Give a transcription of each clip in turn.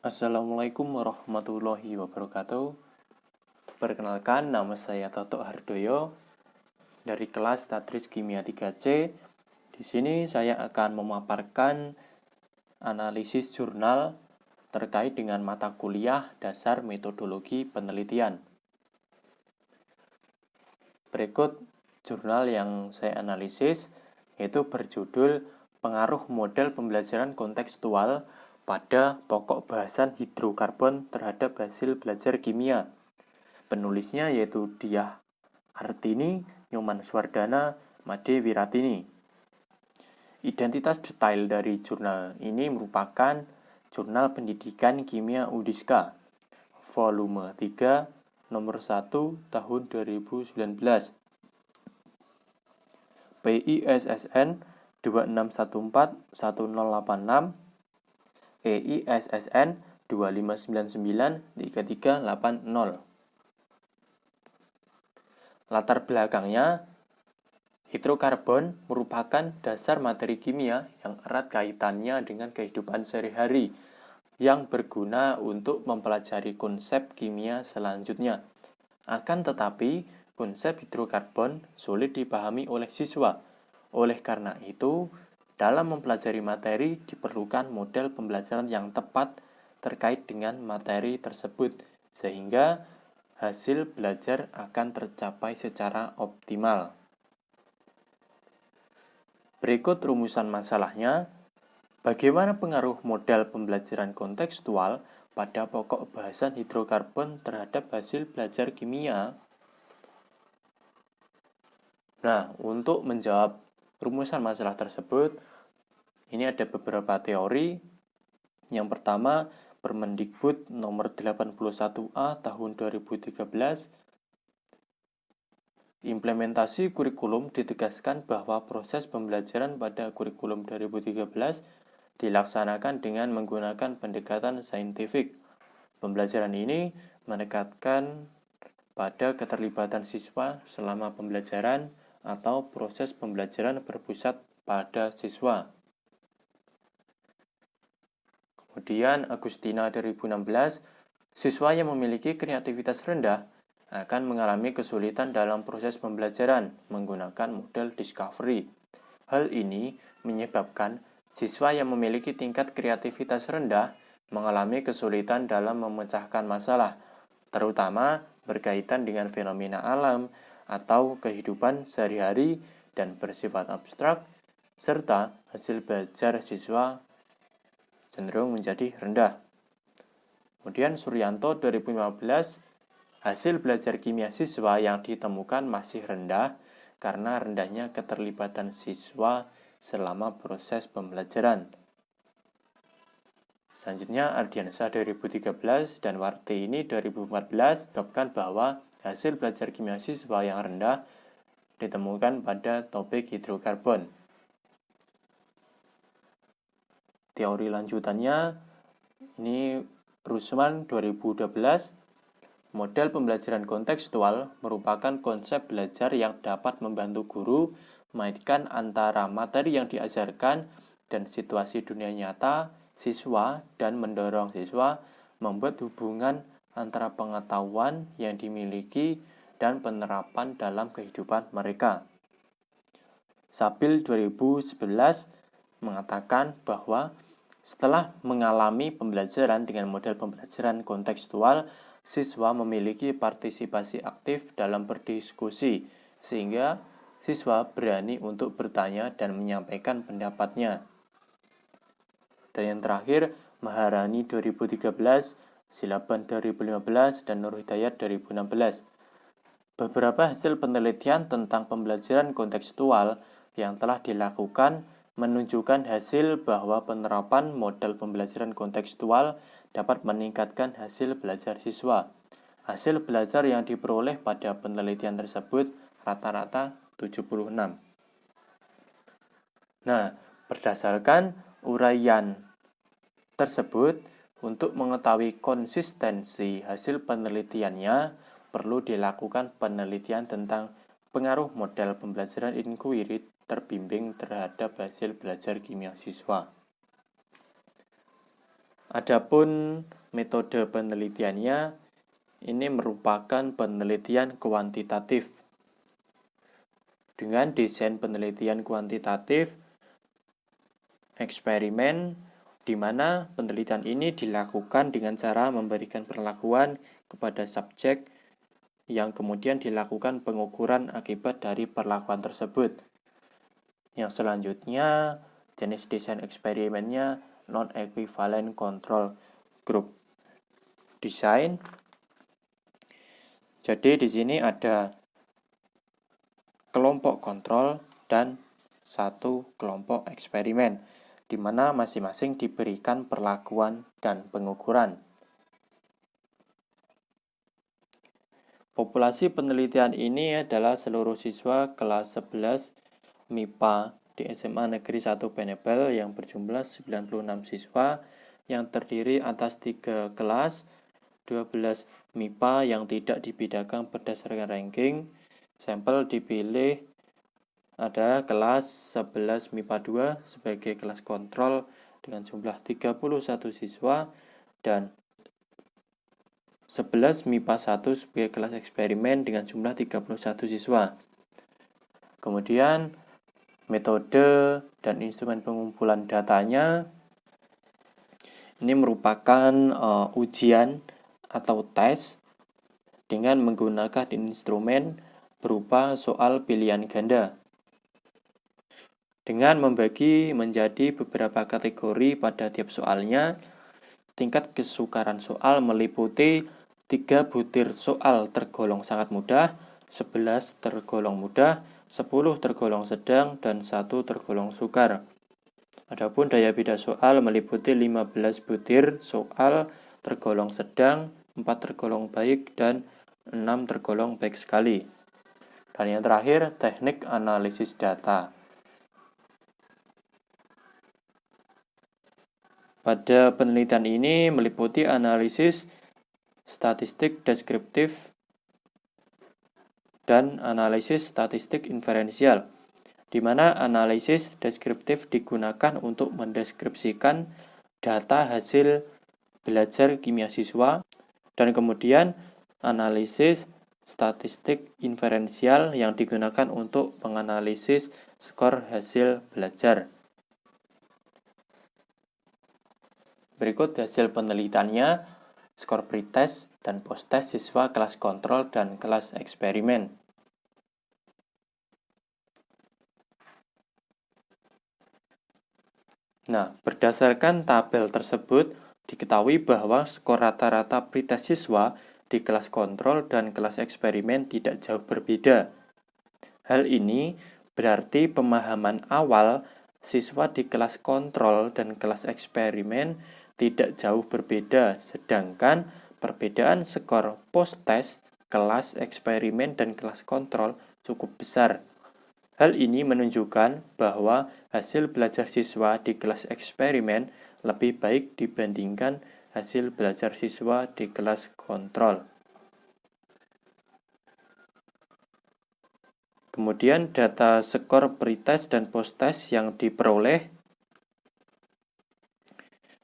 Assalamualaikum warahmatullahi wabarakatuh. Perkenalkan, nama saya Toto Hardoyo dari kelas Tadris Kimia 3C. Di sini saya akan memaparkan analisis jurnal terkait dengan mata kuliah dasar metodologi penelitian. Berikut jurnal yang saya analisis, yaitu berjudul Pengaruh Model Pembelajaran Kontekstual pada Pokok Bahasan Hidrokarbon terhadap Hasil Belajar Kimia. Penulisnya yaitu Diah Artini, Nyoman Swardana, Made Wiratini. Identitas detail dari jurnal ini merupakan Jurnal Pendidikan Kimia Udiska, volume 3, nomor 1, tahun 2019. PISSN 26141086, EISSN 25993380. Latar belakangnya, hidrokarbon merupakan dasar materi kimia yang erat kaitannya dengan kehidupan sehari-hari yang berguna untuk mempelajari konsep kimia selanjutnya. Akan tetapi, konsep hidrokarbon sulit dipahami oleh siswa. Oleh karena itu, dalam mempelajari materi diperlukan model pembelajaran yang tepat terkait dengan materi tersebut, sehingga hasil belajar akan tercapai secara optimal. Berikut rumusan masalahnya. Bagaimana pengaruh model pembelajaran kontekstual pada pokok bahasan hidrokarbon terhadap hasil belajar kimia? Nah, untuk menjawab rumusan masalah tersebut, ini ada beberapa teori. Yang pertama, Permendikbud nomor 81A tahun 2013. Implementasi kurikulum ditegaskan bahwa proses pembelajaran pada kurikulum 2013 dilaksanakan dengan menggunakan pendekatan saintifik. Pembelajaran ini menekankan pada keterlibatan siswa selama pembelajaran atau proses pembelajaran berpusat pada siswa. Kemudian Agustina 2016, siswa yang memiliki kreativitas rendah akan mengalami kesulitan dalam proses pembelajaran menggunakan model discovery. Hal ini menyebabkan siswa yang memiliki tingkat kreativitas rendah mengalami kesulitan dalam memecahkan masalah, terutama berkaitan dengan fenomena alam atau kehidupan sehari-hari dan bersifat abstrak, serta hasil belajar siswa cenderung menjadi rendah. Kemudian Suryanto 2015, hasil belajar kimia siswa yang ditemukan masih rendah karena rendahnya keterlibatan siswa selama proses pembelajaran. Selanjutnya Ardiansyah 2013 dan Wartini 2014 menyebutkan bahwa hasil belajar kimia siswa yang rendah ditemukan pada topik hidrokarbon. Teori lanjutannya, ini Rusman 2012, model pembelajaran kontekstual merupakan konsep belajar yang dapat membantu guru mengaitkan antara materi yang diajarkan dan situasi dunia nyata siswa dan mendorong siswa membuat hubungan antara pengetahuan yang dimiliki dan penerapan dalam kehidupan mereka. Sabil 2011 mengatakan bahwa setelah mengalami pembelajaran dengan model pembelajaran kontekstual, siswa memiliki partisipasi aktif dalam berdiskusi, sehingga siswa berani untuk bertanya dan menyampaikan pendapatnya. Dan yang terakhir, Maharani 2013, Silaban 2015, dan Nur Hidayat 2016. Beberapa hasil penelitian tentang pembelajaran kontekstual yang telah dilakukan menunjukkan hasil bahwa penerapan model pembelajaran kontekstual dapat meningkatkan hasil belajar siswa. Hasil belajar yang diperoleh pada penelitian tersebut rata-rata 76. Nah, berdasarkan uraian tersebut, untuk mengetahui konsistensi hasil penelitiannya, perlu dilakukan penelitian tentang pengaruh model pembelajaran inquiry terbimbing terhadap hasil belajar kimia siswa. Adapun metode penelitiannya ini merupakan penelitian kuantitatif. Dengan desain penelitian kuantitatif, eksperimen di mana penelitian ini dilakukan dengan cara memberikan perlakuan kepada subjek yang kemudian dilakukan pengukuran akibat dari perlakuan tersebut. Yang selanjutnya, jenis desain eksperimennya non-equivalent control group design. Jadi di sini ada kelompok kontrol dan satu kelompok eksperimen, di mana masing-masing diberikan perlakuan dan pengukuran. Populasi penelitian ini adalah seluruh siswa kelas 11 MIPA di SMA Negeri 1 Benebel yang berjumlah 96 siswa yang terdiri atas 3 kelas, 12 MIPA yang tidak dibedakan berdasarkan ranking. Sampel dipilih adalah kelas 11 MIPA 2 sebagai kelas kontrol dengan jumlah 31 siswa dan 11 MIPA 1 sebagai kelas eksperimen dengan jumlah 31 siswa. Kemudian metode dan instrumen pengumpulan datanya ini merupakan ujian atau tes dengan menggunakan instrumen berupa soal pilihan ganda. Dengan membagi menjadi beberapa kategori pada tiap soalnya, tingkat kesukaran soal meliputi 3 butir soal tergolong sangat mudah, 11 tergolong mudah, 10 tergolong sedang, dan 1 tergolong sukar. Adapun daya beda soal meliputi 15 butir soal tergolong sedang, 4 tergolong baik, dan 6 tergolong baik sekali. Dan yang terakhir, teknik analisis data. Pada penelitian ini meliputi analisis statistik deskriptif dan analisis statistik inferensial, di mana analisis deskriptif digunakan untuk mendeskripsikan data hasil belajar kimia siswa, dan kemudian analisis statistik inferensial yang digunakan untuk menganalisis skor hasil belajar. Berikut hasil penelitiannya, skor pretest dan posttest siswa kelas kontrol dan kelas eksperimen. Nah, berdasarkan tabel tersebut, diketahui bahwa skor rata-rata pretest siswa di kelas kontrol dan kelas eksperimen tidak jauh berbeda. Hal ini berarti pemahaman awal siswa di kelas kontrol dan kelas eksperimen tidak jauh berbeda, sedangkan perbedaan skor post-test kelas eksperimen dan kelas kontrol cukup besar. Hal ini menunjukkan bahwa hasil belajar siswa di kelas eksperimen lebih baik dibandingkan hasil belajar siswa di kelas kontrol. Kemudian data skor pretest dan posttest yang diperoleh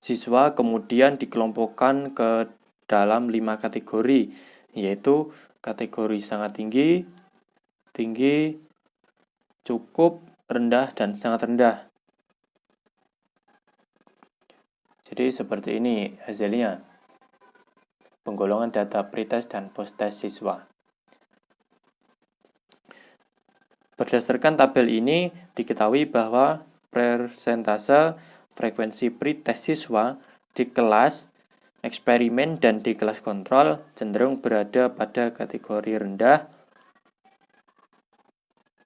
siswa kemudian dikelompokkan ke dalam 5 kategori, yaitu kategori sangat tinggi, tinggi, cukup, rendah, dan sangat rendah. Jadi seperti ini hasilnya. Penggolongan data pretest dan posttest siswa. Berdasarkan tabel ini, diketahui bahwa persentase frekuensi pretest siswa di kelas eksperimen dan di kelas kontrol cenderung berada pada kategori rendah.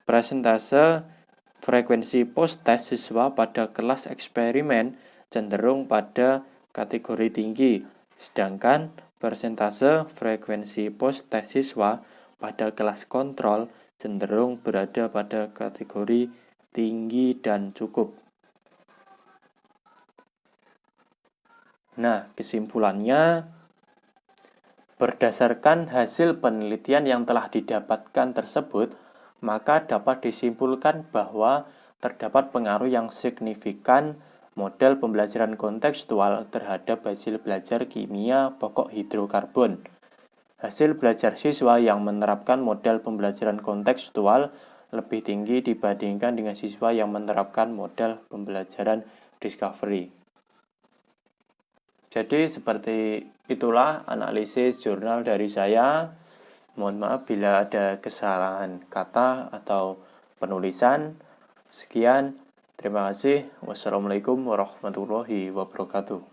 Persentase frekuensi post-test siswa pada kelas eksperimen cenderung pada kategori tinggi, sedangkan persentase frekuensi post-test siswa pada kelas kontrol cenderung berada pada kategori tinggi dan cukup. Nah, kesimpulannya, berdasarkan hasil penelitian yang telah didapatkan tersebut, maka dapat disimpulkan bahwa terdapat pengaruh yang signifikan model pembelajaran kontekstual terhadap hasil belajar kimia pokok hidrokarbon. Hasil belajar siswa yang menerapkan model pembelajaran kontekstual lebih tinggi dibandingkan dengan siswa yang menerapkan model pembelajaran discovery. Jadi seperti itulah analisis jurnal dari saya. Mohon maaf bila ada kesalahan kata atau penulisan. Sekian, terima kasih. Wassalamualaikum warahmatullahi wabarakatuh.